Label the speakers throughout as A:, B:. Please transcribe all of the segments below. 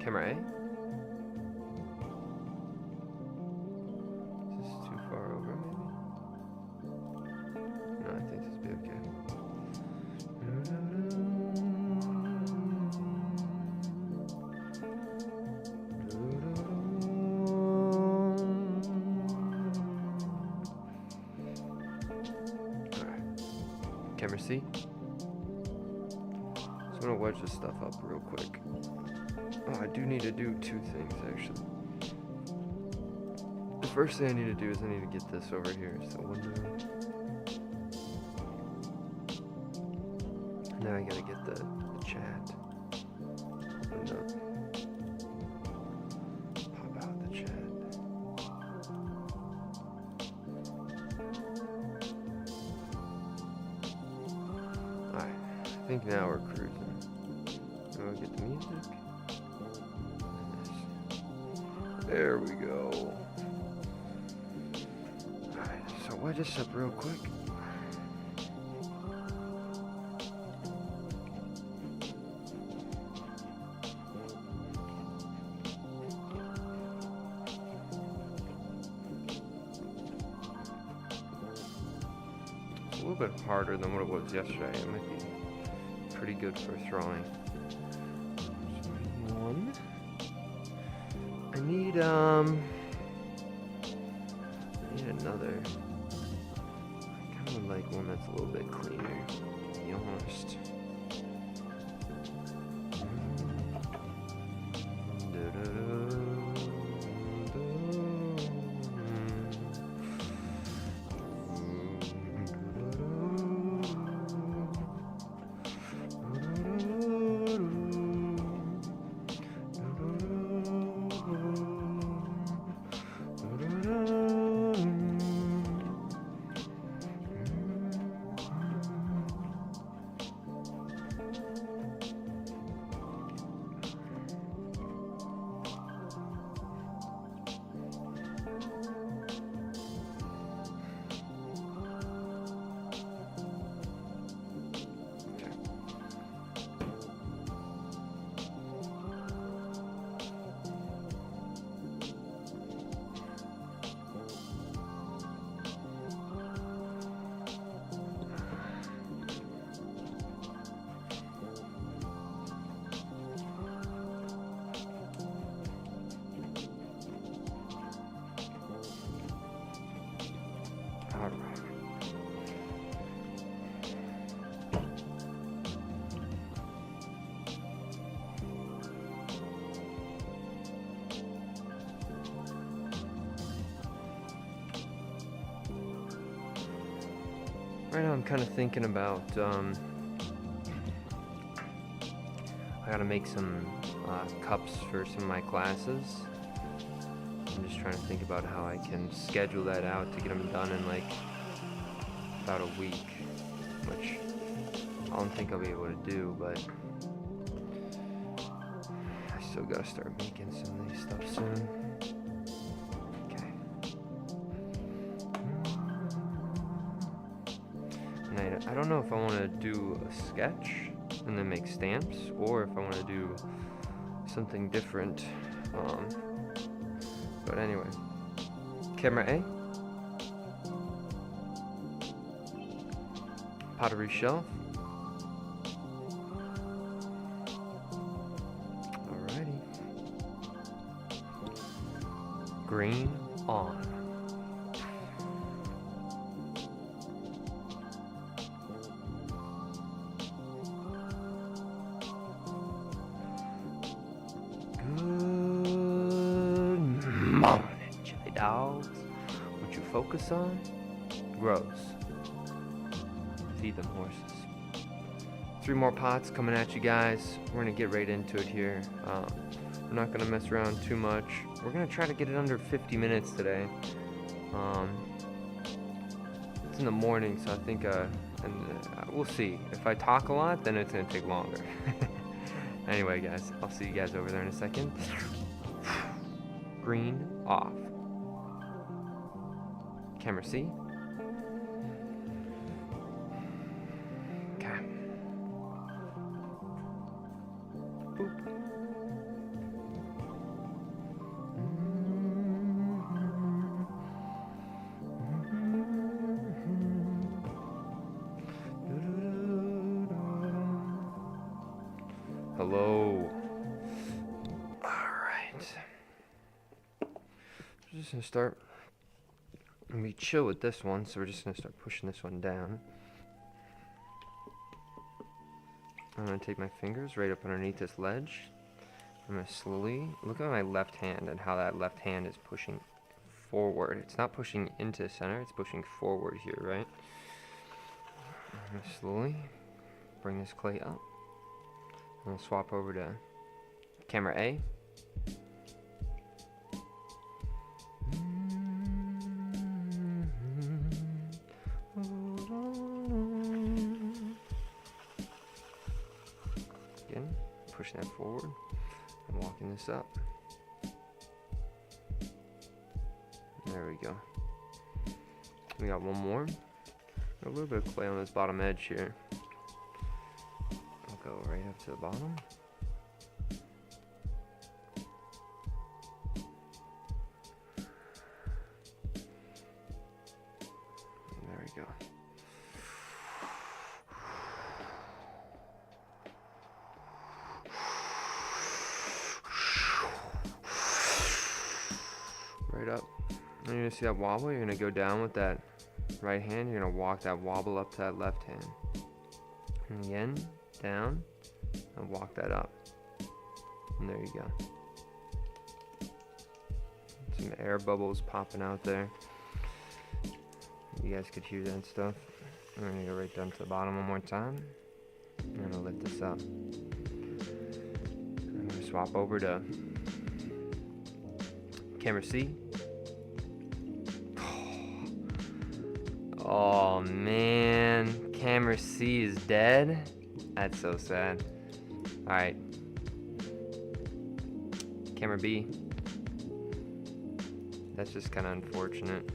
A: Camera A? Is this too far over, maybe? No, I think this will be okay. Alright. Camera C? So I'm gonna wedge this stuff up real quick. Oh, I do need to do two things, actually. The first thing I need to do is I need to get this over here. So window. Now I gotta get the chat opened up. Pop out the chat. Alright, I think now we're cruising. Now we get the music. There we go. Alright, so wedge this up real quick. It's a little bit harder than what it was yesterday. It might be pretty good for throwing. One. I need another. I kind of would like one that's a little bit cleaner, to be honest. Right now I'm kind of thinking about, I gotta make some cups for some of my classes. I'm just trying to think about how I can schedule that out to get them done in like about a week, which I don't think I'll be able to do, but I still gotta start making some of these stuff soon. I don't know if I want to do a sketch and then make stamps, or if I want to do something different. But anyway, camera A, pottery shelf. Alrighty, green on. Dogs, what you focus on grows. Feed them horses. 3 more pots coming at you guys. We're gonna get right into it here. We're not gonna mess around too much. We're gonna try to get it under 50 minutes today. It's in the morning, so I think we'll see. If I talk a lot, then it's gonna take longer. Anyway, guys, I'll see you guys over there in a second. Green off. Camera C. Okay. Boop. hello. Alright. We're just gonna start. We chill with this one, so we're just gonna start pushing this one down. I'm gonna take my fingers right up underneath this ledge. I'm gonna slowly look at my left hand and how that left hand is pushing forward. It's not pushing into the center, it's pushing forward here, right? I'm gonna slowly bring this clay up. I'm gonna swap over to camera A. Again, pushing that forward. I'm walking this up. There we go. We got one more. A little bit of clay on this bottom edge here. I'll go right up to the bottom. There we go. Right up. And you're gonna see that wobble. You're gonna go down with that right hand. You're gonna walk that wobble up to that left hand. And again, down, and walk that up. And there you go. Some air bubbles popping out there. You guys could hear that stuff. I'm gonna go right down to the bottom one more time. I'm gonna lift this up. I'm gonna swap over to camera C. Oh man, camera C is dead. That's so sad. Alright. Camera B. That's just kind of unfortunate.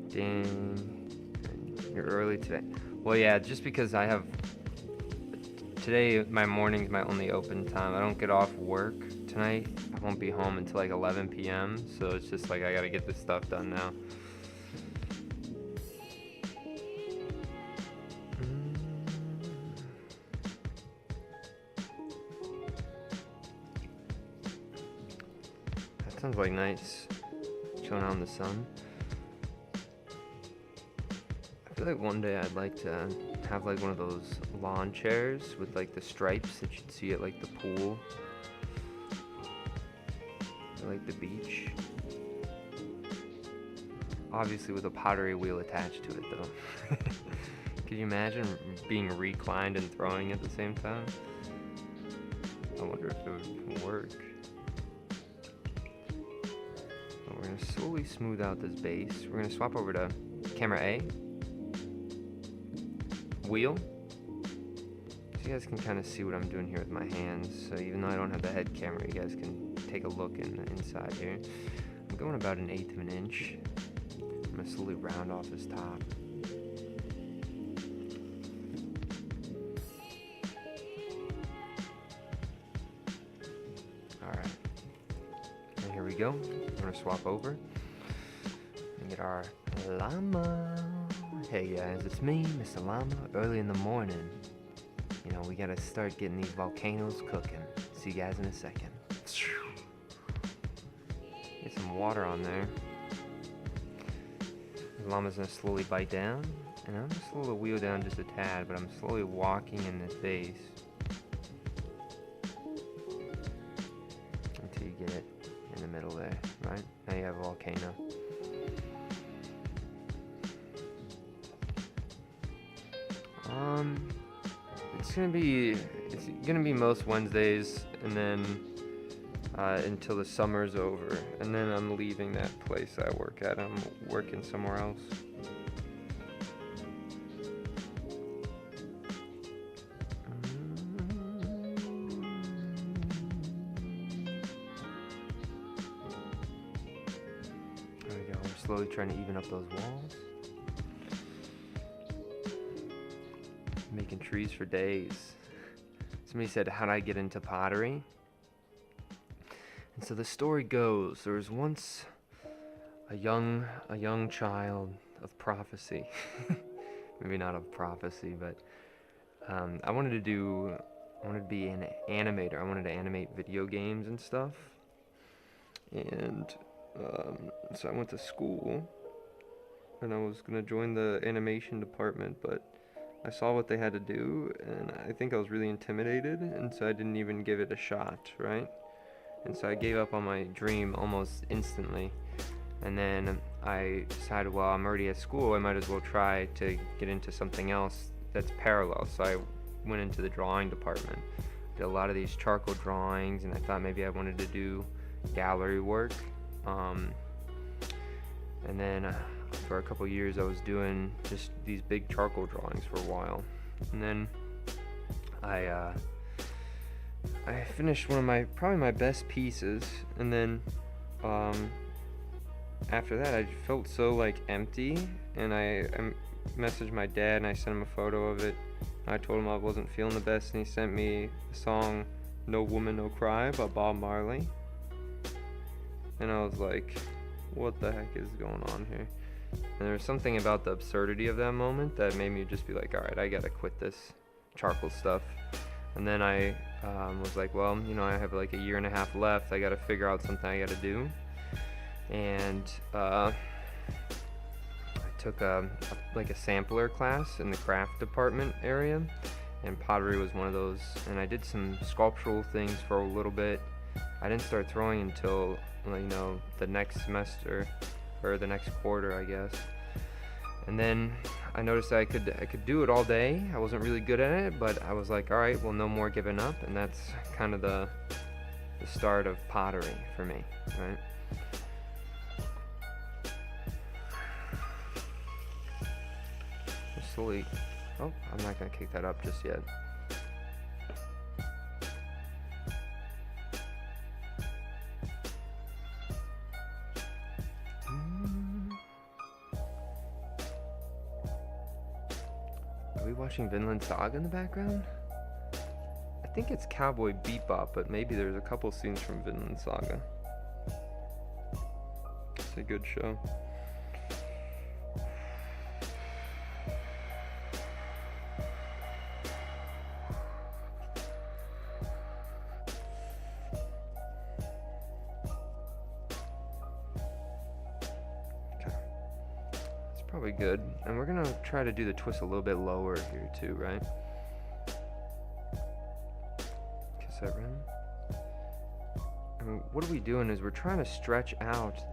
A: Dang. You're early today. Well, yeah, just because I have... Today, my morning's my only open time. I don't get off work tonight. I won't be home until like 11 p.m. So it's just like I gotta get this stuff done now. That sounds like nice. Chilling out in the sun. I feel like one day I'd like to have like one of those lawn chairs with like the stripes that you'd see at like the pool. Or like the beach. Obviously with a pottery wheel attached to it though. Could you imagine being reclined and throwing at the same time? I wonder if it would work. But we're gonna slowly smooth out this base. We're gonna swap over to camera A. Wheel. So you guys can kind of see what I'm doing here with my hands. So even though I don't have the head camera, you guys can take a look inside here. I'm going about 1/8 of an inch. I'm gonna slowly round off this top. Alright. And here we go. I'm gonna swap over and get our llama. Hey guys, it's me, Mr. Llama, early in the morning. You know, we gotta start getting these volcanoes cooking. See you guys in a second. Get some water on there. The llama's gonna slowly bite down, and I'm gonna slow the wheel down just a tad, but I'm slowly walking in this base until you get it in the middle there, right? Now you have a volcano. It's gonna be most Wednesdays, and then until the summer's over, and then I'm leaving that place I work at. I'm working somewhere else. There we go. We're slowly trying to even up those walls. Making trees for days. Somebody said, how'd I get into pottery? And so the story goes, there was once a young child of prophecy. Maybe not of prophecy, but I wanted to be an animator. I wanted to animate video games and stuff. And so I went to school, and I was gonna join the animation department, but I saw what they had to do, and I think I was really intimidated, and so I didn't even give it a shot, right? And so I gave up on my dream almost instantly. And then I decided, well, I'm already at school, I might as well try to get into something else that's parallel. So I went into the drawing department. Did a lot of these charcoal drawings, and I thought maybe I wanted to do gallery work. And then for a couple years I was doing just these big charcoal drawings for a while. And then I finished one of probably my best pieces, and then after that I felt so like empty, and I messaged my dad and I sent him a photo of it. I told him I wasn't feeling the best, and he sent me the song No Woman No Cry by Bob Marley. And I was like, what the heck is going on here? And there was something about the absurdity of that moment that made me just be like, alright, I gotta quit this charcoal stuff. And then I was like, well, I have like a year and a half left. I gotta figure out something I gotta do. And I took a sampler class in the craft department area, and pottery was one of those. And I did some sculptural things for a little bit. I didn't start throwing until the next semester, or the next quarter, I guess. And then I noticed that I could do it all day. I wasn't really good at it, but I was like, all right, well, no more giving up. And that's kind of the start of pottery for me, right? Slowly. Oh, I'm not gonna kick that up just yet. Are we watching Vinland Saga in the background? I think it's Cowboy Bebop, but maybe there's a couple scenes from Vinland Saga. It's a good show. Probably good. And we're gonna try to do the twist a little bit lower here too, right? Cassette rim. And what are we doing is we're trying to stretch out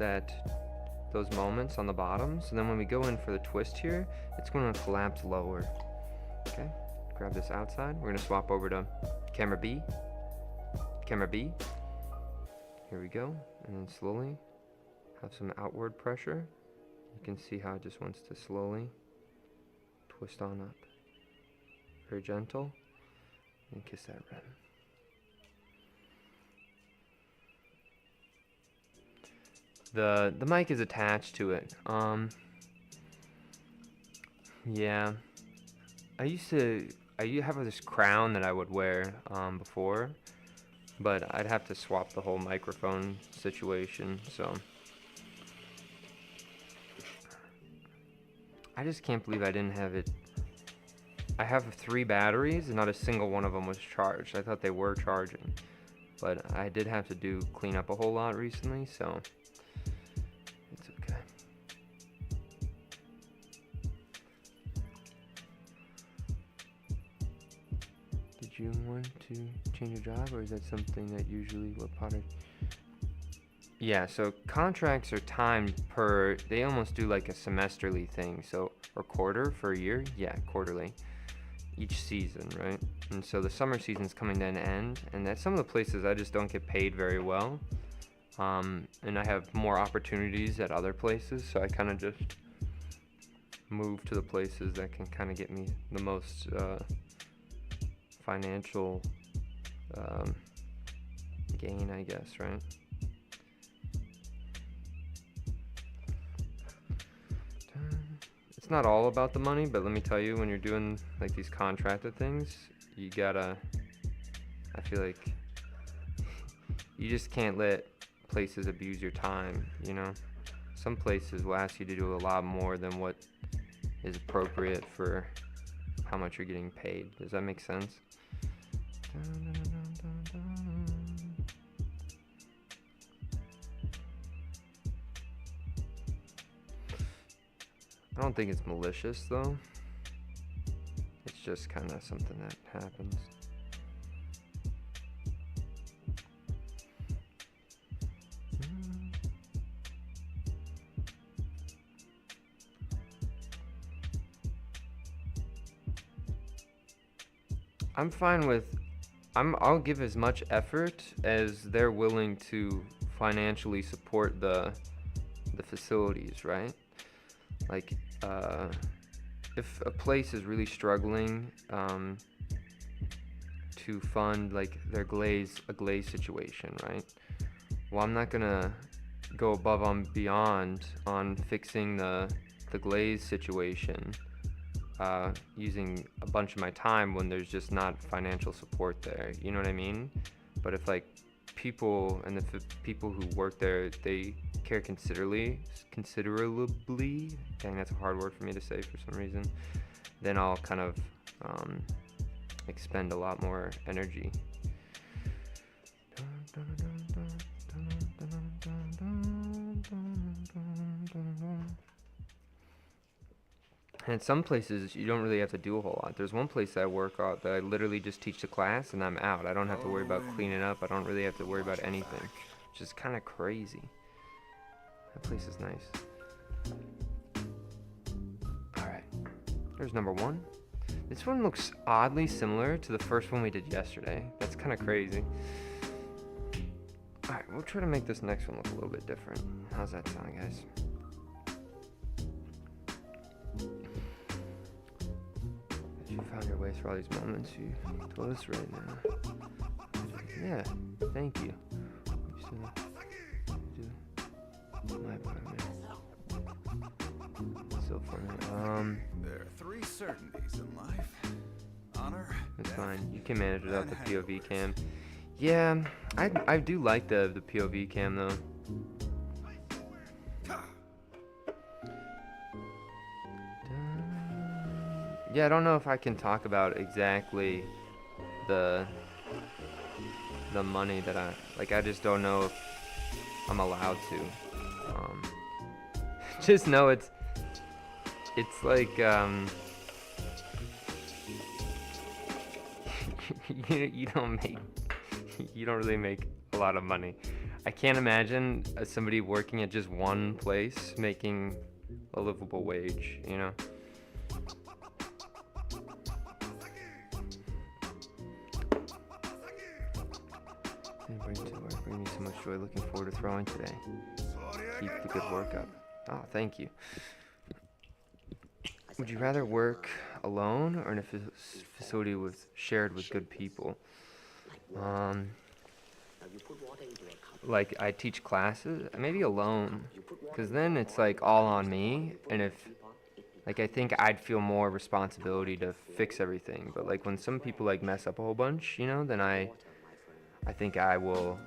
A: those moments on the bottom, so then when we go in for the twist here, it's gonna collapse lower. Okay, grab this outside. We're gonna swap over to camera B. Camera B. Here we go. And then slowly have some outward pressure. You can see how it just wants to slowly twist on up. Very gentle. And kiss that rim. The mic is attached to it. Yeah. I have this crown that I would wear before, but I'd have to swap the whole microphone situation, so I just can't believe I didn't have it. I have 3 batteries and not a single one of them was charged. I thought they were charging, but I did have to clean up a whole lot recently, so it's okay. Did you want to change your job, or is that something that usually what Potter? Yeah, so contracts are timed they almost do like a semesterly thing, so, or quarter for a year, yeah, quarterly, each season, right? And so the summer season's coming to an end, and at some of the places I just don't get paid very well, and I have more opportunities at other places, so I kind of just move to the places that can kind of get me the most financial gain, I guess, right? It's not all about the money, but let me tell you, when you're doing like these contracted things, you gotta, I feel like you just can't let places abuse your time, Some places will ask you to do a lot more than what is appropriate for how much you're getting paid. Does that make sense? I don't think it's malicious though. It's just kind of something that happens. I'm fine with, I'll give as much effort as they're willing to financially support the facilities, right? Like, if a place is really struggling to fund like their a glaze situation, right? Well, I'm not gonna go above and beyond on fixing the glaze situation using a bunch of my time when there's just not financial support there. You know what I mean? But if like people and the people who work there, they care considerably, dang, that's a hard word for me to say for some reason, then I'll kind of expend a lot more energy. And in some places, you don't really have to do a whole lot. There's one place that I work out that I literally just teach the class and I'm out. I don't have to worry about cleaning up. I don't really have to worry about anything, which is kind of crazy. That place is nice. Alright, there's number 1. This one looks oddly similar to the first one we did yesterday. That's kind of crazy. Alright, we'll try to make this next one look a little bit different. How's that sound, guys? You found your way through all these moments. You told us right now. Yeah, thank you. My apartment. So funny.
B: There are 3 certainties in life. Honor.
A: That's fine. You can manage without the POV cam. Yeah, I do like the POV cam though. Yeah, I don't know if I can talk about exactly the money that I just don't know if I'm allowed to. Just know it's like you don't really make a lot of money. I can't imagine somebody working at just one place making a livable wage, you know? Bring me so much joy. Looking forward to throwing today. Keep the good work up. Oh, thank you. Would you rather work alone or in a facility shared with good people? Like I teach classes, maybe alone, because then it's like all on me, and if like I think I'd feel more responsibility to fix everything. But like when some people like mess up a whole bunch, you know, then I think I will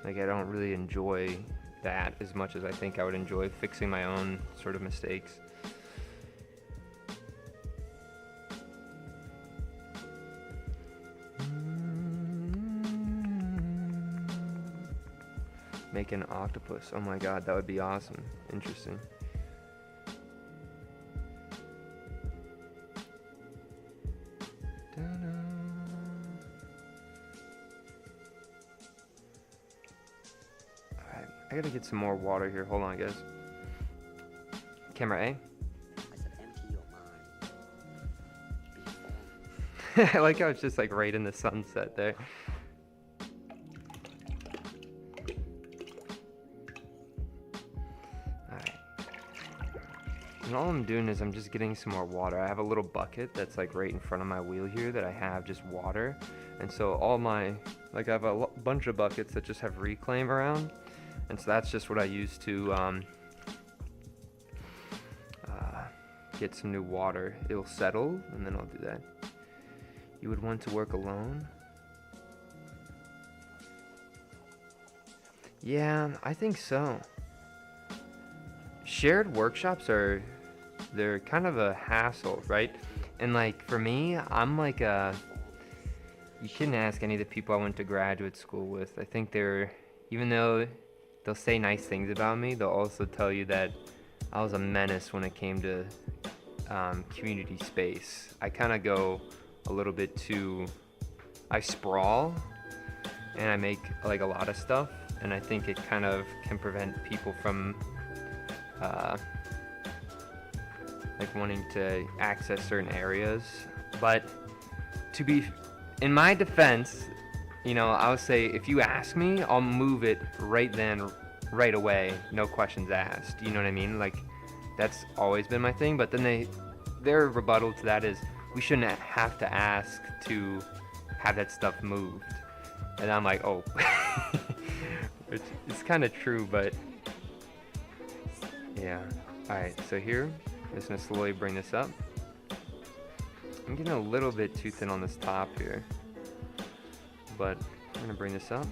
A: like I don't really enjoy that as much as I think I would enjoy fixing my own sort of mistakes. Make an octopus. Oh my god, that would be awesome. Interesting. Alright, I gotta get some more water here. Hold on, guys. Camera A.
C: I said empty your mind.
A: I like how it's just like right in the sunset there. And all I'm doing is I'm just getting some more water. I have a little bucket that's like right in front of my wheel here that I have just water. And so all my, like I have a bunch of buckets that just have reclaim around. And so that's just what I use to get some new water. It'll settle and then I'll do that. You would want to work alone? Yeah, I think so. Shared workshops are they're kind of a hassle, right? And like for me, I'm like a, you can ask any of the people I went to graduate school with. I think they're, even though they'll say nice things about me, they'll also tell you that I was a menace when it came to community space. I kind of go a little bit too, I sprawl and I make like a lot of stuff, and I think it kind of can prevent people from like wanting to access certain areas. But to be, in my defense, you know, I would say if you ask me, I'll move it right then, right away, no questions asked. You know what I mean? Like, that's always been my thing. But then their rebuttal to that is, we shouldn't have to ask to have that stuff moved. And I'm like, oh, it's kind of true, but yeah. All right, so here, I'm just gonna slowly bring this up. I'm getting a little bit too thin on this top here, but I'm gonna bring this up.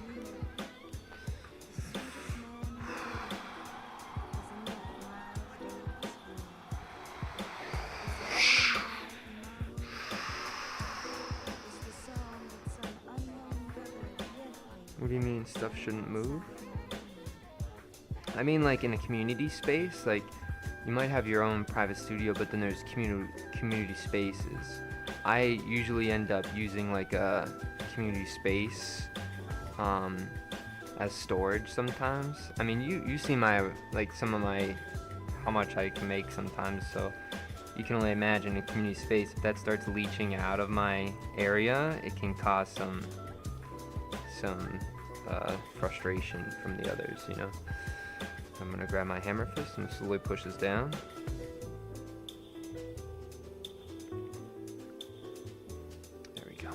A: What do you mean stuff shouldn't move? I mean, like in a community space, like you might have your own private studio, but then there's community spaces. I usually end up using like a community space as storage sometimes. I mean, you see my, like some of my, how much I can make sometimes, so you can only imagine a community space, if that starts leaching out of my area, it can cause some frustration from the others, you know. I'm gonna grab my hammer fist and slowly push this down. There we go.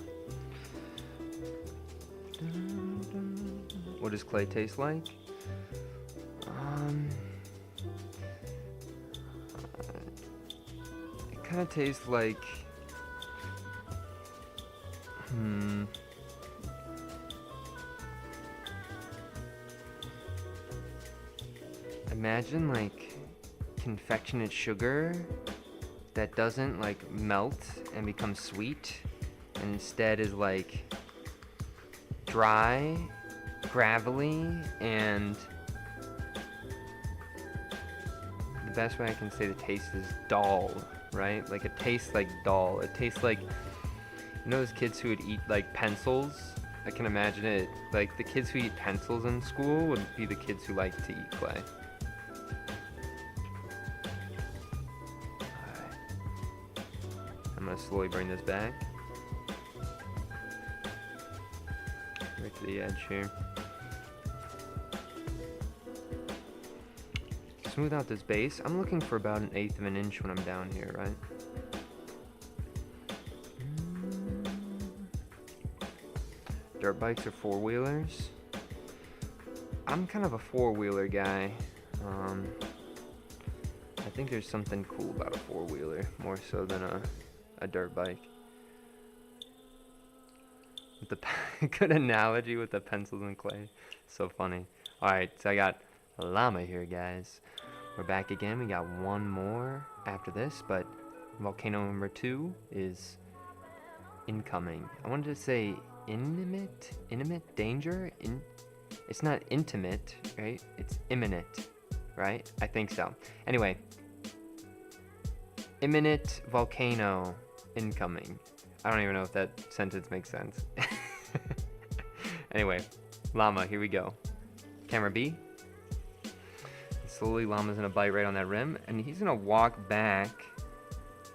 A: What does clay taste like? It kind of tastes like, imagine like confectionate sugar that doesn't like melt and become sweet, and instead is like dry, gravelly, and the best way I can say the taste is dull, right? Like it tastes like dull. It tastes like, you know those kids who would eat like pencils? I can imagine it, like the kids who eat pencils in school would be the kids who like to eat clay. I'm gonna slowly bring this back right to the edge here. Smooth out this base. I'm looking for about 1/8 of an inch when I'm down here, right? Dirt bikes or four-wheelers? I'm kind of a four-wheeler guy. I think there's something cool about a four-wheeler, more so than a dirt bike. With the good analogy with the pencils and clay. So funny. Alright, so I got a llama here, guys. We're back again. We got one more after this, but volcano number 2 is incoming. I wanted to say intimate danger? It's not intimate, right? It's imminent, right? I think so. Anyway, imminent volcano incoming. I don't even know if that sentence makes sense. Anyway, llama, here we go. Camera B. Slowly, llama's gonna bite right on that rim, and he's gonna walk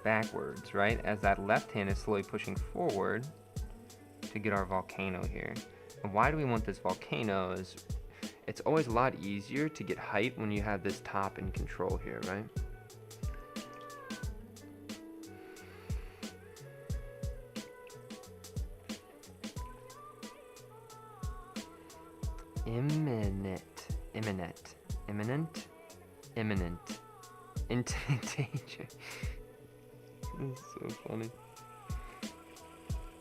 A: backwards, right? As that left hand is slowly pushing forward to get our volcano here. And why do we want this volcano is it's always a lot easier to get height when you have this top in control here, right? Imminent. Intimate danger. This is so funny.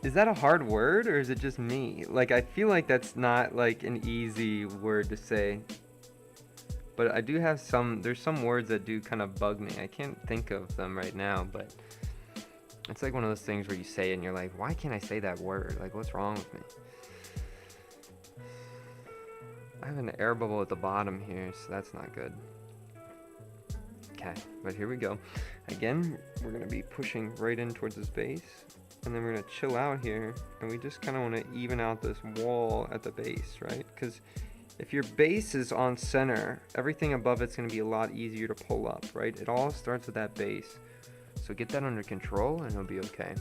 A: Is that a hard word, or is it just me? Like, I feel like that's not like an easy word to say. But I do have there's some words that do kind of bug me. I can't think of them right now, but it's like one of those things where you say it and you're like, why can't I say that word? Like, what's wrong with me? I have an air bubble at the bottom here, so that's not good. Okay, but here we go. Again, we're gonna be pushing right in towards this base, and then we're gonna chill out here, and we just kind of want to even out this wall at the base, right? Because if your base is on center, everything above it's gonna be a lot easier to pull up, right? It all starts with that base. So get that under control, and it'll be okay.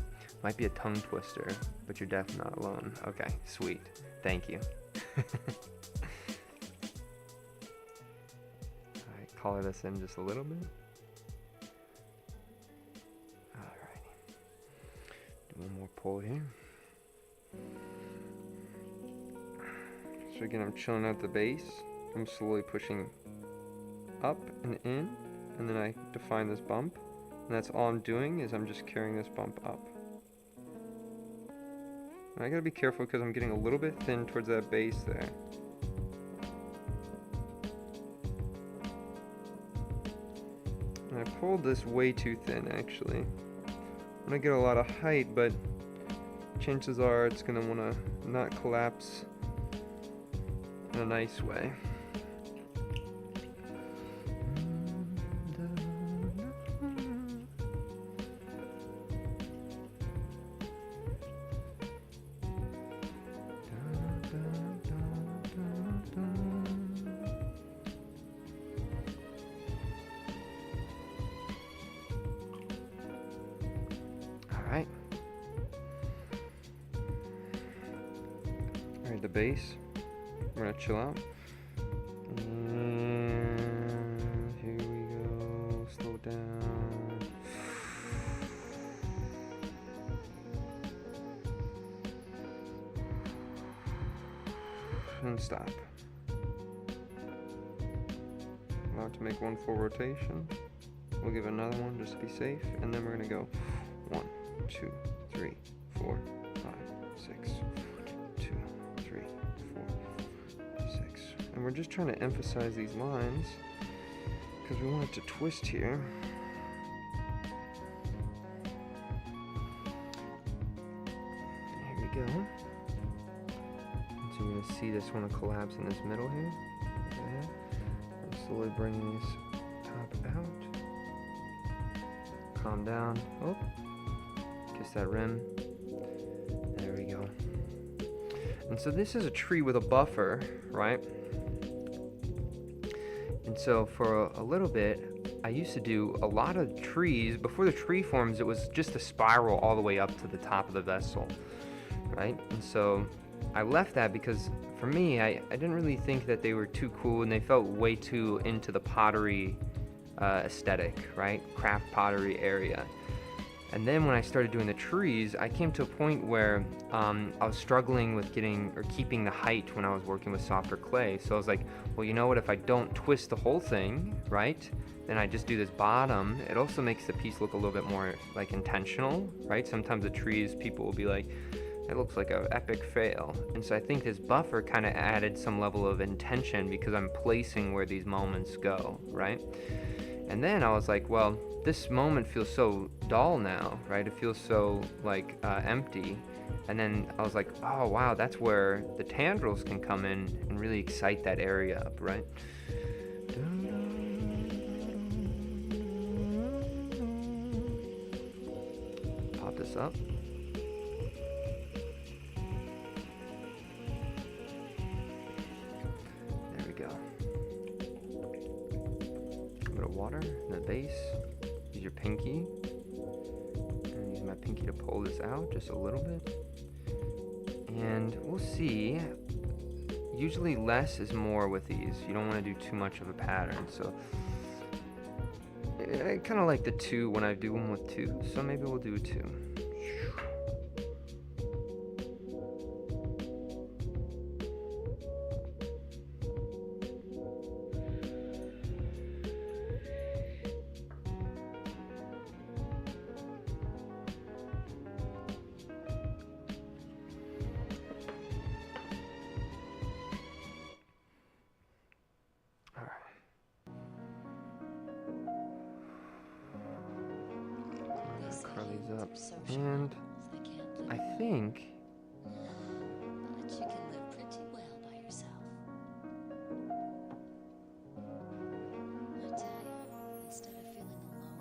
A: Might be a tongue twister, but you're definitely not alone. Okay, sweet. Thank you. Color this in just a little bit. Alrighty. Do one more pull here. So again, I'm chilling at the base. I'm slowly pushing up and in, and then I define this bump. And that's all I'm doing is I'm just carrying this bump up. And I gotta be careful because I'm getting a little bit thin towards that base there. I pulled this way too thin, actually. I'm gonna get a lot of height, but chances are it's gonna wanna not collapse in a nice way. Alright. Alright, the base. We're gonna chill out. And here we go. Slow down. And stop. Allow it to make one full rotation. We'll give another one just to be safe, and then we're gonna go 1, 2, 3, 4, 5, 6. 2, 3, 4, 6. And we're just trying to emphasize these lines because we want it to twist here. Here we go. So you're gonna see this one collapse in this middle here. Okay. I'm slowly bringing this top out. Calm down. Oh. Kiss that rim. There we go. And so this is a tree with a buffer, right? And so for a little bit, I used to do a lot of trees. Before the tree forms, it was just a spiral all the way up to the top of the vessel, right? And so I left that because for me, I didn't really think that they were too cool, and they felt way too into the pottery aesthetic, right? Craft pottery area. And then when I started doing the trees, I came to a point where I was struggling with keeping the height when I was working with softer clay. So I was like, well, you know what, if I don't twist the whole thing, right, then I just do this bottom, it also makes the piece look a little bit more like intentional, right? Sometimes the trees, people will be like, it looks like an epic fail. And so I think this buffer kind of added some level of intention because I'm placing where these moments go, right? And then I was like, well, this moment feels so dull now, right? It feels so like empty. And then I was like, oh wow, that's where the tendrils can come in and really excite that area up, right? Pop this up. There we go. A bit of water in the base. Use your pinky. And use my pinky to pull this out just a little bit. And we'll see. Usually less is more with these. You don't want to do too much of a pattern. So I kind of like the 2 when I do them with 2. So maybe we'll do a 2. up. And I think
D: But you can live pretty well by yourself. I tell you, instead of feeling alone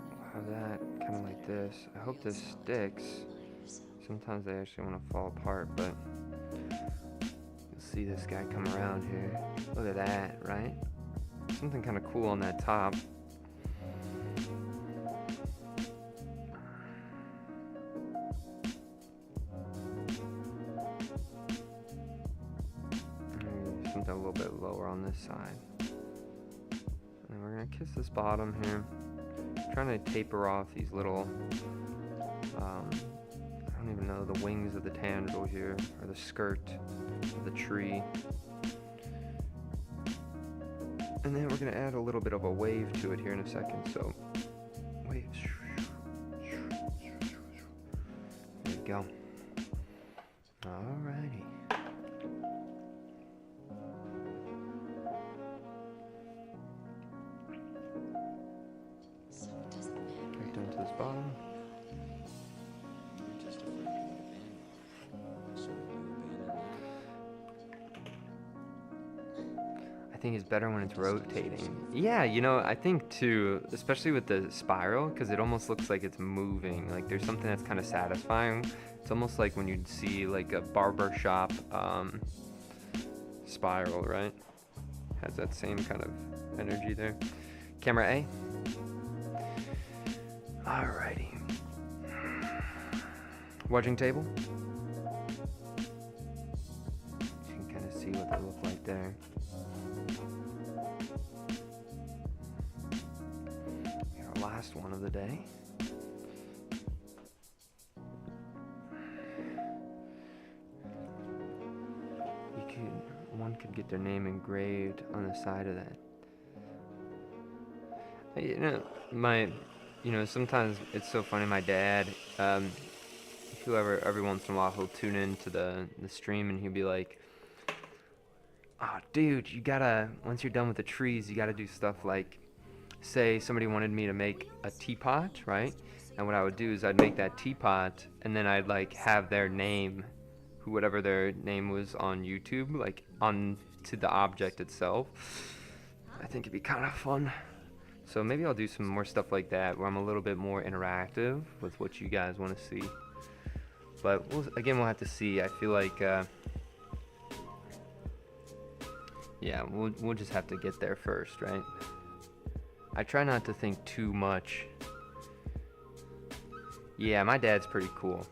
A: we'll have that kind of like this. I hope this sticks.
D: by yourself.
A: Sometimes they actually want to fall apart, but you'll see this guy come around here. Look at that, right? Something kind of cool on that top. Maybe something a little bit lower on this side. And then we're gonna kiss this bottom here. Trying to taper off these little, I don't even know, the wings of the tendril here, or the skirt of the tree. And then we're gonna add a little bit of a wave to it here in a second, so waves. There you go. Alrighty.
D: So it doesn't matter.
A: Right down to this bottom.
B: You're just afraid to abandon. So you abandon that.
A: I think it's better when it's rotating. Yeah, you know, I think too, especially with the spiral, because it almost looks like it's moving. Like there's something that's kind of satisfying. It's almost like when you'd see like a barber shop spiral, right? Has that same kind of energy there. Camera A. Alrighty. Watching table. You can kind of see what they look like there. Our last one of the day. One could get their name engraved on the side of that. Sometimes it's so funny. My dad, every once in a while, he'll tune into the stream and he'll be like, "Oh, dude, once you're done with the trees, you gotta do stuff like, say somebody wanted me to make a teapot, right? And what I would do is I'd make that teapot and then I'd like have their name, whatever their name was on YouTube, like on to the object itself. I think it'd be kind of fun. So maybe I'll do some more stuff like that where I'm a little bit more interactive with what you guys want to see. But we'll have to see. I feel like, we'll just have to get there first, right? I try not to think too much. Yeah, my dad's pretty cool.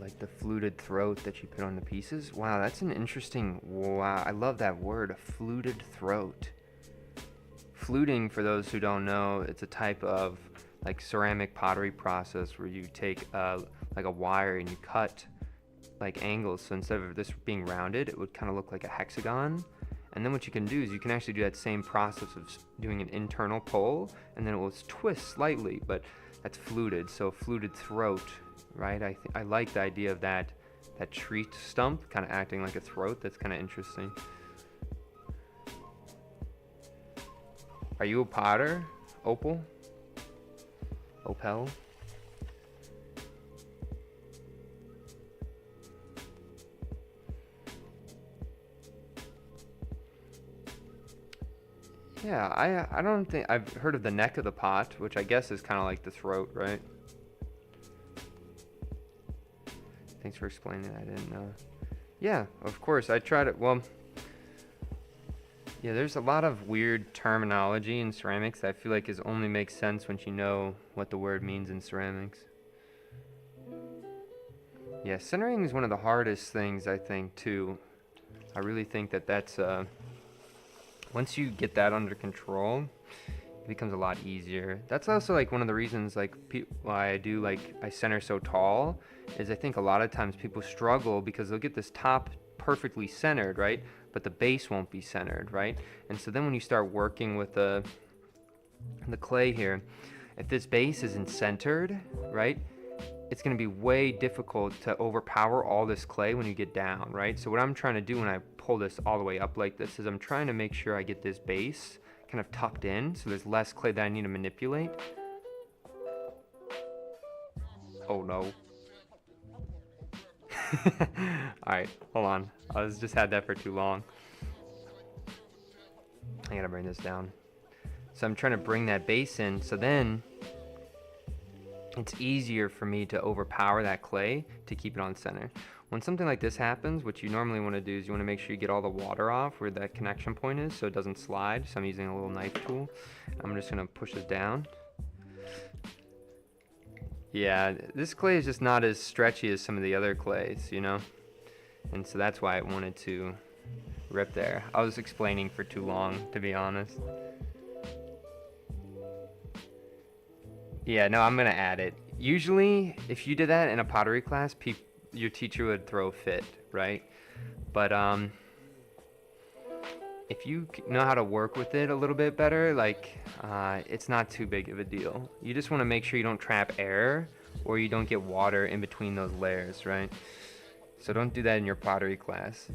A: Like the fluted throat that you put on the pieces. Wow, that's an interesting, wow, I love that word, a fluted throat. Fluting, for those who don't know, it's a type of like ceramic pottery process where you take like a wire and you cut like angles. So instead of this being rounded, it would kind of look like a hexagon. And then what you can do is you can actually do that same process of doing an internal pull, and then it will twist slightly, but that's fluted. So fluted throat, right? I like the idea of that tree stump kind of acting like a throat. That's kind of interesting. Are you a potter, Opal? Opel? Yeah, I don't think I've heard of the neck of the pot, which I guess is kind of like the throat, right? Thanks for explaining that. I didn't know. Yeah, of course. I tried it. Well, yeah, there's a lot of weird terminology in ceramics that I feel like only makes sense once you know what the word means in ceramics. Yeah, centering is one of the hardest things, I think, too. I really think that's once you get that under control, it becomes a lot easier. That's also like one of the reasons like why I center so tall, is I think a lot of times people struggle because they'll get this top perfectly centered, right? But the base won't be centered, right? And so then when you start working with the clay here, if this base isn't centered, right? it's going to be way difficult to overpower all this clay when you get down, right? So what I'm trying to do when I pull this all the way up like this is I'm trying to make sure I get this base kind of tucked in so there's less clay that I need to manipulate. Oh no. Alright, hold on. I just had that for too long. I gotta bring this down. So I'm trying to bring that base in so then it's easier for me to overpower that clay to keep it on center. When something like this happens, what you normally want to do is you want to make sure you get all the water off where that connection point is so it doesn't slide. So I'm using a little knife tool. I'm just going to push this down. Yeah, this clay is just not as stretchy as some of the other clays, you know? And so that's why I wanted to rip there. I was explaining for too long, to be honest. Yeah, no, I'm gonna add it. Usually, if you did that in a pottery class, your teacher would throw a fit, right? But if you know how to work with it a little bit better, like it's not too big of a deal. You just want to make sure you don't trap air or you don't get water in between those layers, right? So don't do that in your pottery class.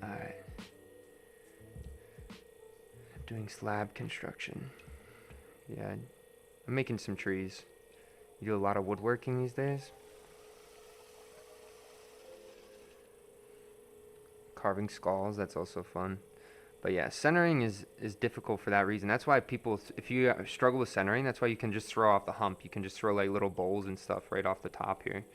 A: Alright. Doing slab construction. Yeah, I'm making some trees. You do a lot of woodworking these days? Carving skulls, that's also fun. But yeah, centering is difficult for that reason. That's why people, if you struggle with centering, that's why you can just throw off the hump. You can just throw like little bowls and stuff right off the top here.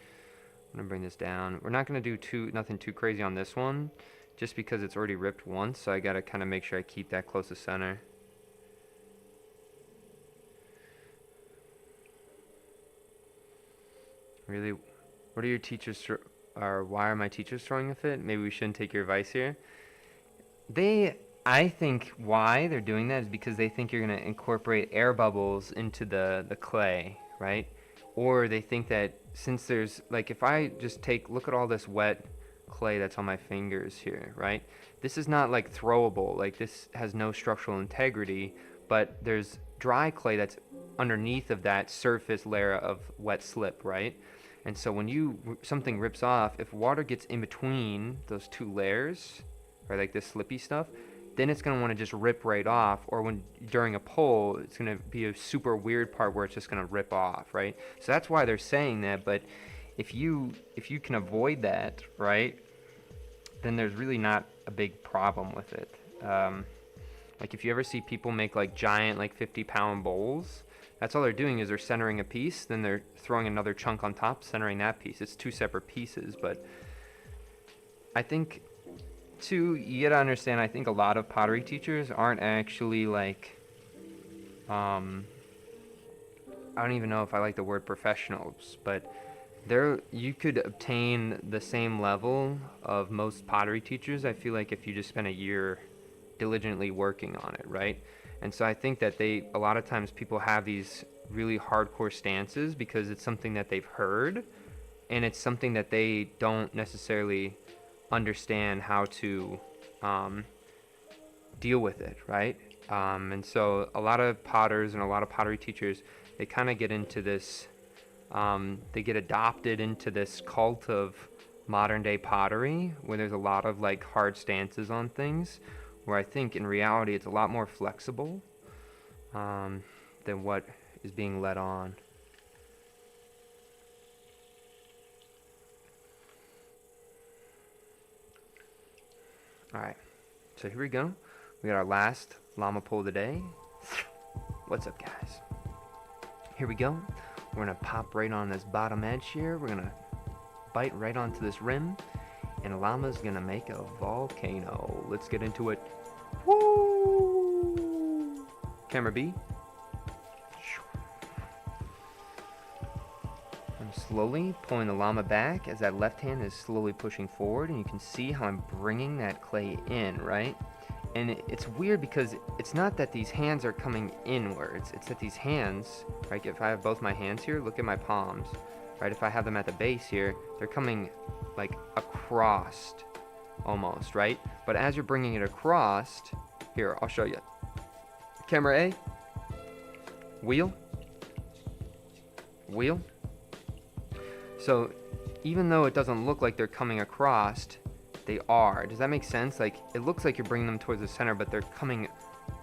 A: I'm gonna bring this down. We're not gonna do nothing too crazy on this one, just because it's already ripped once, so I gotta kind of make sure I keep that close to center. Really, what are your teachers, or why are my teachers throwing a fit? Maybe we shouldn't take your advice here. I think why they're doing that is because they think you're gonna incorporate air bubbles into the clay, right? Or they think that since there's, like if I just look at all this wet clay that's on my fingers here, right? This is not like throwable, like this has no structural integrity, but there's dry clay that's underneath of that surface layer of wet slip, right? And so when something rips off, if water gets in between those two layers, or like this slippy stuff, then it's gonna want to just rip right off, or during a pull, it's gonna be a super weird part where it's just gonna rip off, right? So that's why they're saying that. But if you can avoid that, right, then there's really not a big problem with it. Like if you ever see people make like giant, like 50-pound bowls, that's all they're doing is they're centering a piece, then they're throwing another chunk on top, centering that piece. It's two separate pieces. But I think too, you gotta understand, I think a lot of pottery teachers aren't actually like, I don't even know if I like the word professionals, but you could obtain the same level of most pottery teachers, I feel like, if you just spent a year diligently working on it, right? And so I think that a lot of times people have these really hardcore stances because it's something that they've heard, and it's something that they don't necessarily understand how to deal with it, right? And so a lot of potters and a lot of pottery teachers, they kind of get into this, they get adopted into this cult of modern day pottery where there's a lot of like hard stances on things, where I think in reality it's a lot more flexible than what is being led on. Alright, so here we go. We got our last llama pull of the day. What's up, guys? Here we go. We're gonna pop right on this bottom edge here. We're gonna bite right onto this rim, and the llama's gonna make a volcano. Let's get into it. Woo! Camera B. I'm slowly pulling the llama back as that left hand is slowly pushing forward, and you can see how I'm bringing that clay in, right? And it's weird because it's not that these hands are coming inwards, it's that these hands, right, if I have both my hands here, look at my palms, right? If I have them at the base here, they're coming like across almost, right? But as you're bringing it across, here, I'll show you. Camera A, wheel, wheel. So even though it doesn't look like they're coming across, they are. Does that make sense? Like, it looks like you're bringing them towards the center, but they're coming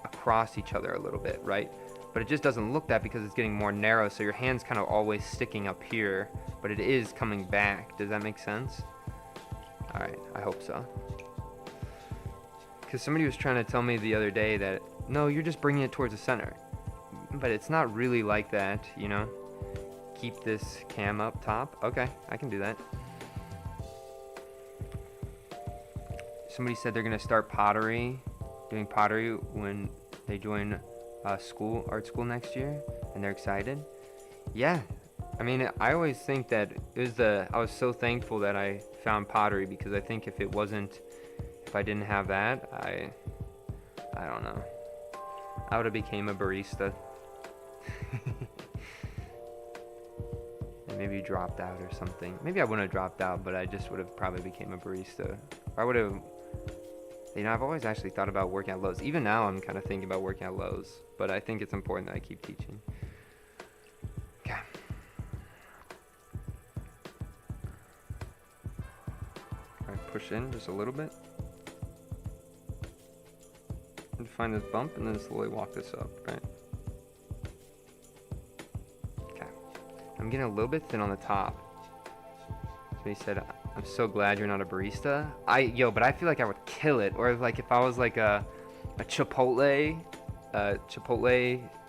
A: across each other a little bit, right? But it just doesn't look that because it's getting more narrow, so your hand's kind of always sticking up here, but it is coming back. Does that make sense? All right, I hope so. Because somebody was trying to tell me the other day that, no, you're just bringing it towards the center. But it's not really like that, you know? Keep this cam up top. Okay, I can do that. Somebody said they're gonna start doing pottery when they join art school next year, and they're excited. Yeah, I mean, I always think that I was so thankful that I found pottery, because I think if I didn't have that, I don't know, I would have became a barista. And maybe dropped out or something. Maybe I wouldn't have dropped out, but I just would have probably became a barista. Or I would have, you know, I've always actually thought about working at Lowe's. Even now I'm kind of thinking about working at Lowe's, but I think it's important that I keep teaching. Okay. Alright, push in just a little bit. And find this bump and then slowly walk this up, right? I'm getting a little bit thin on the top. So he said, I'm so glad you're not a barista. But I feel like I would kill it. Or like if I was like a Chipotle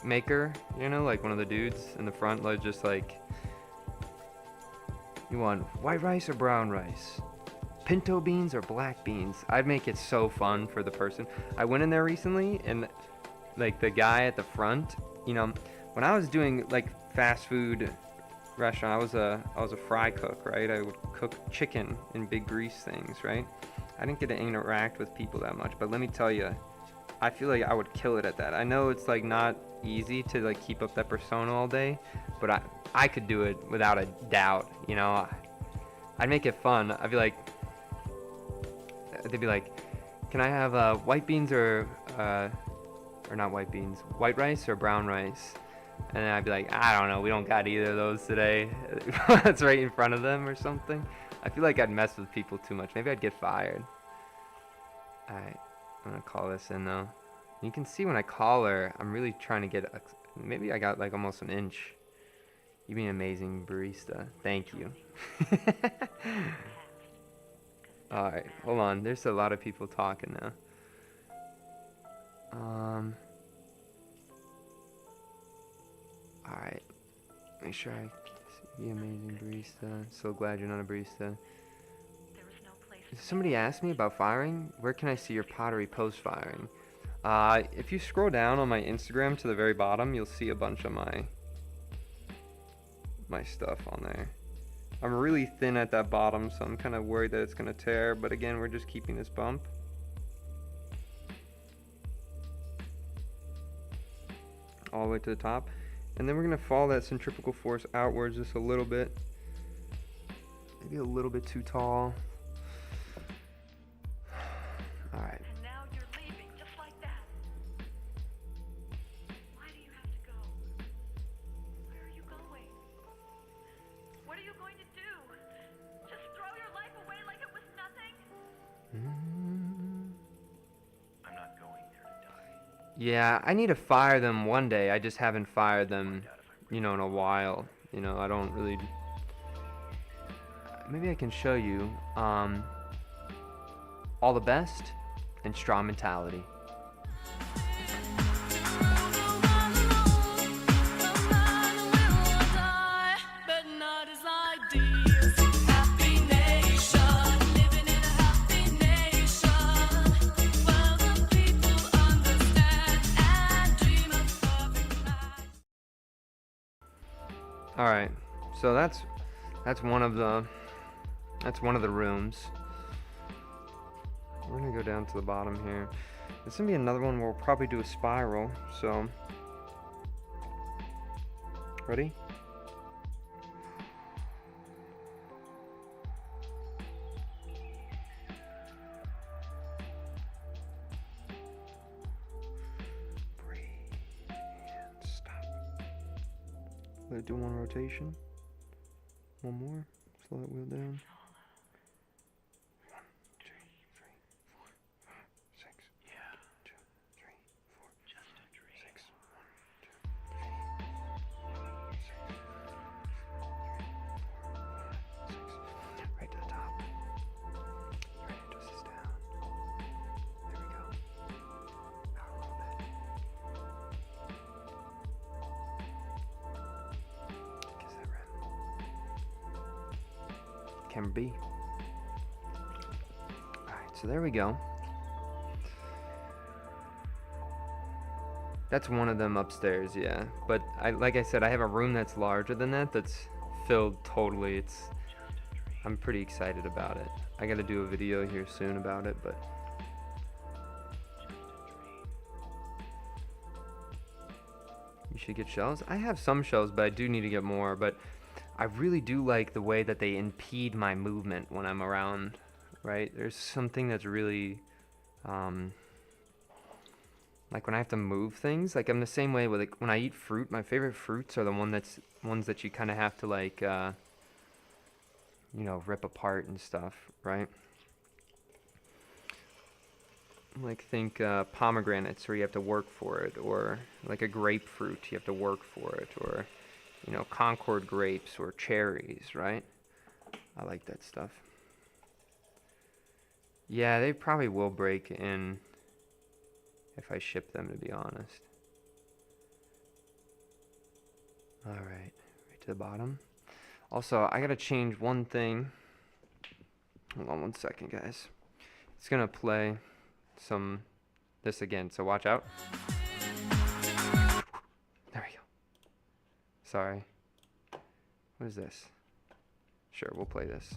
A: maker, you know, like one of the dudes in the front, like just like, you want white rice or brown rice? Pinto beans or black beans? I'd make it so fun for the person. I went in there recently, and like the guy at the front, you know, when I was doing like fast food restaurant, I was a fry cook, right? I would cook chicken in big grease things, right? I didn't get to interact with people that much, but let me tell you, I feel like I would kill it at that. I know it's like not easy to like keep up that persona all day, but I could do it without a doubt, you know. I'd make it fun. I'd be like, they'd be like, can I have white beans or not white beans, white rice or brown rice? And then I'd be like, I don't know, we don't got either of those today. It's right in front of them or something. I feel like I'd mess with people too much. Maybe I'd get fired. Alright, I'm gonna call this in though. You can see when I call her, I'm really trying to get, maybe I got like almost an inch. You'd be an amazing barista. Thank you. Alright, hold on. There's a lot of people talking now. Alright, make sure I be amazing barista. So glad you're not a barista. Somebody asked me about firing. Where can I see your pottery post firing? If you scroll down on my Instagram to the very bottom, you'll see a bunch of my stuff on there. I'm really thin at that bottom, so I'm kind of worried that it's gonna tear, but again, we're just keeping this bump. All the way to the top. And then we're gonna follow that centrifugal force outwards just a little bit. Maybe a little bit too tall. All right.
E: And now you're leaving just like that. Why do you have to go? Where are you going? What are you going to do? Just throw your life away like it was nothing?
B: I'm not going there to die.
A: Yeah, I need to fire them one day. I just haven't fired them, you know, in a while. You know, I don't really. Maybe I can show you. All the best and strong mentality. All right, so that's one of the rooms. We're gonna go down to the bottom here. There's gonna be another one where we'll probably do a spiral. So, ready? Breathe and stop. Let it do one rotation. One more. Slow that wheel down. 1, 2, 3, 4, 5, 6.
B: Yeah.
A: 2, 3, 4,
B: Just a dream.
A: 6. 1, 2, 3, 4, 6. Right to the top. Right, adjust this down. There we go. Out a little bit. Kiss that rim. Camera B. Alright, so there we go. That's one of them upstairs, yeah. But like I said, I have a room that's larger than that, that's filled totally. I'm pretty excited about it. I gotta do a video here soon about it, but you should get shells. I have some shells, but I do need to get more. But I really do like the way that they impede my movement when I'm around, right? There's something that's really, like when I have to move things, like I'm the same way with like when I eat fruit. My favorite fruits are the ones that you kind of have to like, you know, rip apart and stuff, right? Like think pomegranates where you have to work for it, or like a grapefruit, you have to work for it, or you know, Concord grapes or cherries, right? I like that stuff. Yeah, they probably will break in if I ship them, to be honest. Alright, right to the bottom. Also, I gotta change one thing. Hold on one second, guys. It's gonna play this again, so watch out. There we go. Sorry. What is this? Sure, we'll play this.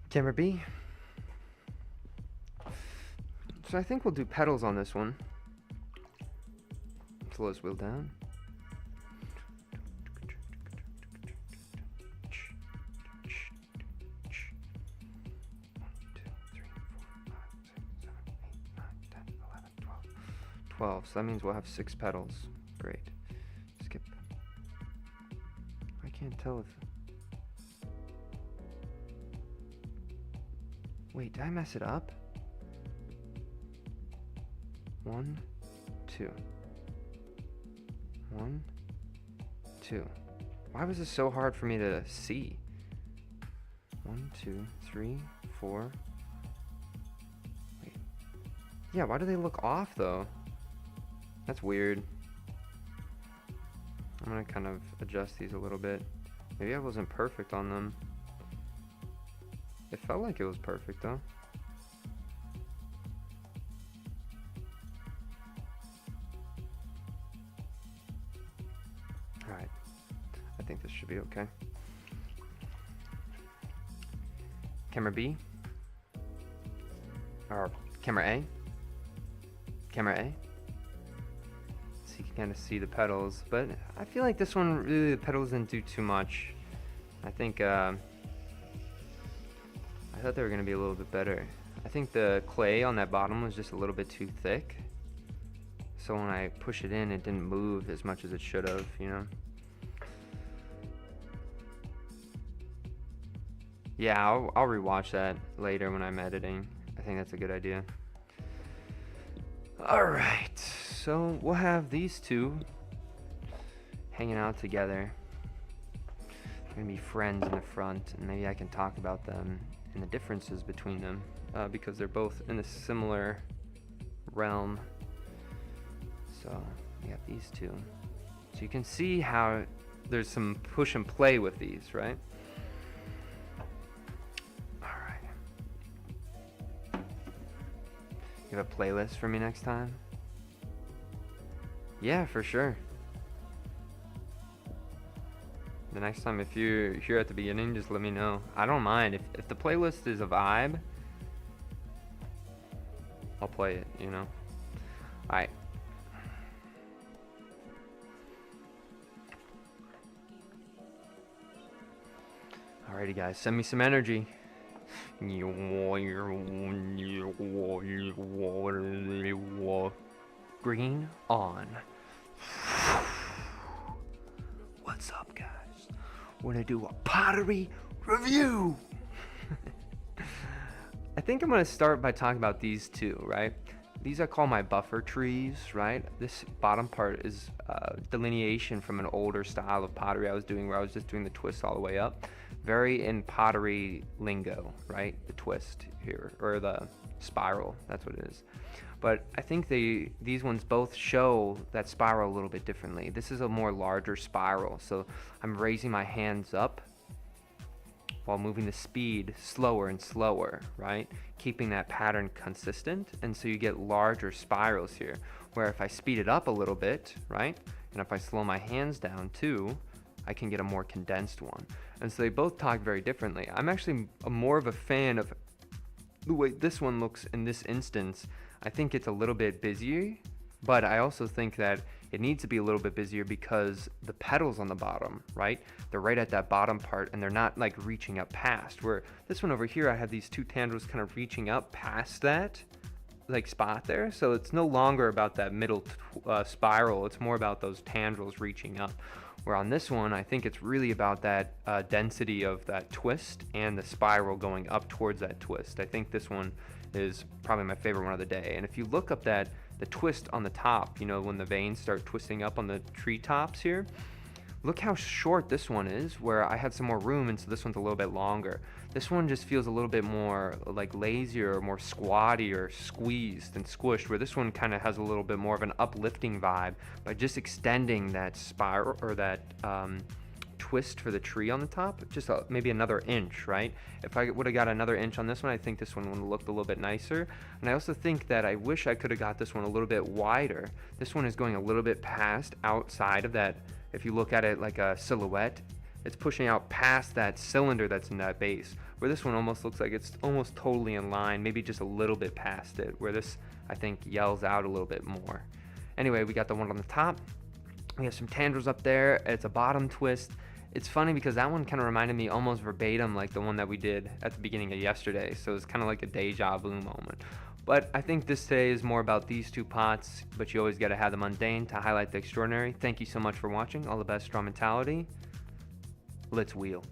A: Camera B. So I think we'll do pedals on this one. Slow this wheel down. So that means we'll have 6 pedals. Great. Skip. I can't tell if... Wait, did I mess it up? 1, 2. 1, 2. Why was this so hard for me to see? 1, 2, 3, 4. Wait. Yeah, why do they look off though? That's weird. I'm gonna kind of adjust these a little bit. Maybe I wasn't perfect on them. It felt like it was perfect though. Alright. I think this should be okay. Camera B. Or camera A. Camera A. So you can kind of see the pedals, but I feel like this one really, the pedals didn't do too much. I think I thought they were gonna be a little bit better. I think the clay on that bottom was just a little bit too thick, so when I push it in, it didn't move as much as it should have, you know. Yeah, I'll rewatch that later when I'm editing. I think that's a good idea. Alright, so we'll have these two hanging out together. They're gonna be friends in the front, and maybe I can talk about them and the differences between them, because they're both in a similar realm. So we have these two. So you can see how there's some push and play with these, right? You have a playlist for me next time? Yeah, for sure. The next time, if you're here at the beginning, just let me know. I don't mind. If the playlist is a vibe, I'll play it, you know? Alright. Alrighty, guys. Send me some energy. Green on. we're gonna do a pottery review. I think I'm gonna start by talking about these two, right? These I call my buffer trees, right? This bottom part is delineation from an older style of pottery I was doing, where I was just doing the twist all the way up. Very in pottery lingo, right? The twist here, or the spiral, that's what it is. But I think these ones both show that spiral a little bit differently. This is a more larger spiral, so I'm raising my hands up while moving the speed slower and slower, right? Keeping that pattern consistent, and so you get larger spirals here, where if I speed it up a little bit, right? And if I slow my hands down too, I can get a more condensed one. And so they both talk very differently. I'm actually more of a fan of the way this one looks in this instance. I think it's a little bit busier, but I also think that it needs to be a little bit busier because the petals on the bottom, right? They're right at that bottom part, and they're not like reaching up past. Where this one over here, I have these two tendrils kind of reaching up past that like spot there. So it's no longer about that middle spiral. It's more about those tendrils reaching up. Where on this one, I think it's really about that density of that twist and the spiral going up towards that twist. I think this one is probably my favorite one of the day. And if you look up the twist on the top, you know, when the veins start twisting up on the treetops here, look how short this one is, where I had some more room, and so this one's a little bit longer. This one just feels a little bit more like lazier, more squatty or squeezed and squished, where this one kind of has a little bit more of an uplifting vibe by just extending that spiral or that twist for the tree on the top, just maybe another inch, right? If I would have got another inch on this one, I think this one would have looked a little bit nicer. And I also think that I wish I could have got this one a little bit wider. This one is going a little bit past outside of that. If you look at it like a silhouette, it's pushing out past that cylinder that's in that base, where this one almost looks like it's almost totally in line, maybe just a little bit past it, where this, I think, yells out a little bit more. Anyway, we got the one on the top. We have some tendrils up there. It's a bottom twist. It's funny because that one kind of reminded me almost verbatim like the one that we did at the beginning of yesterday, so it's kind of like a deja vu moment. But I think this today is more about these two pots, but you always got to have the mundane to highlight the extraordinary. Thank you so much for watching. All the best, Straw Mentality. Let's wheel.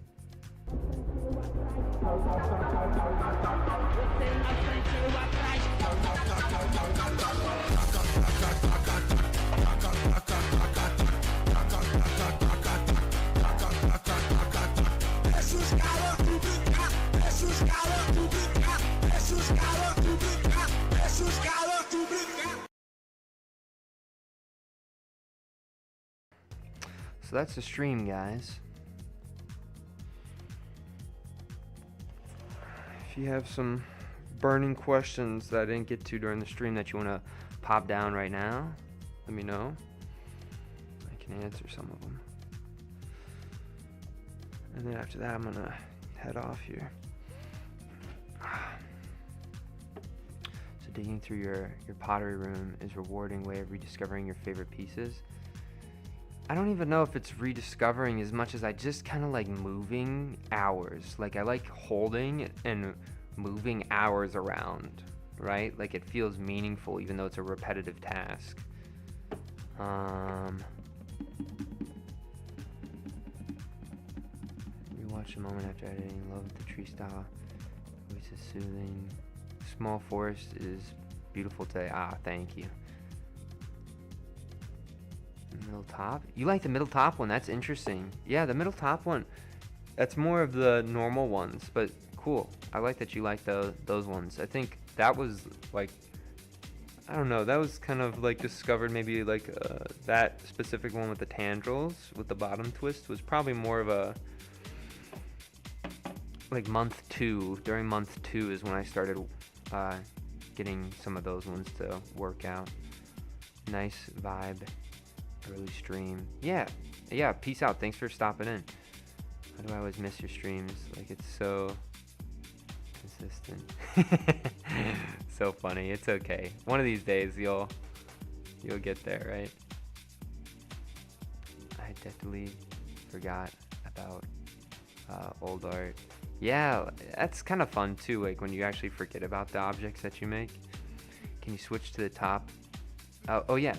A: So that's the stream, guys. If you have some burning questions that I didn't get to during the stream that you want to pop down right now, let me know. I can answer some of them. And then after that, I'm going to head off here. So digging through your pottery room is a rewarding way of rediscovering your favorite pieces. I don't even know if it's rediscovering as much as I just kind of like moving hours. Like I like holding and moving hours around, right? Like it feels meaningful even though it's a repetitive task. Rewatch a moment after editing. Love the tree style. Voice is soothing. Small forest is beautiful today. Ah, thank you. Middle top? You like the middle top one? That's interesting. Yeah, the middle top one. That's more of the normal ones, but cool. I like that you like those ones. I think that was like, I don't know, that was kind of like discovered maybe like that specific one with the tendrils with the bottom twist was probably more of a like month 2. During month 2 is when I started getting some of those ones to work out. Nice vibe. Early stream. Yeah, peace out. Thanks for stopping in. How do I always miss your streams? Like it's so consistent. So funny. It's okay. One of these days you'll get there, right? I definitely forgot about old art. Yeah, that's kind of fun too, like when you actually forget about the objects that you make. Can you switch to the top? Oh yeah.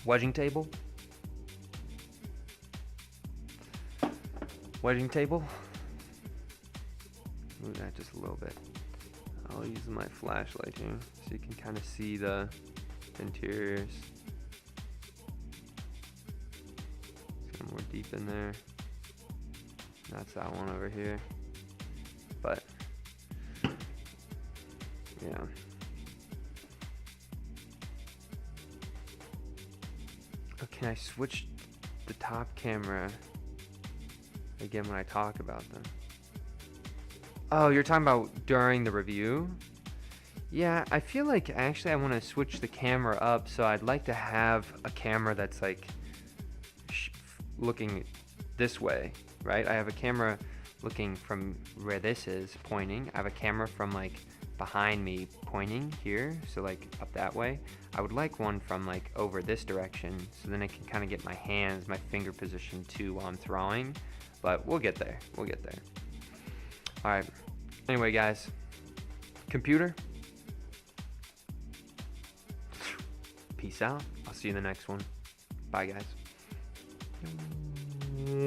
A: Wedging table. Wedding table. Move that just a little bit. I'll use my flashlight here so you can kind of see the interiors. It's kind of more deep in there. That's that one over here. But yeah. Oh, can I switch the top camera again when I talk about them? Oh, you're talking about during the review? Yeah, I feel like actually I want to switch the camera up, so I'd like to have a camera that's like looking this way, right? I have a camera looking from where this is pointing. I have a camera from like behind me pointing here, so like up that way. I would like one from like over this direction, so then I can kind of get my hands, my finger position too while I'm throwing. But we'll get there. We'll get there. All right. Anyway, guys, computer. Peace out. I'll see you in the next one. Bye, guys.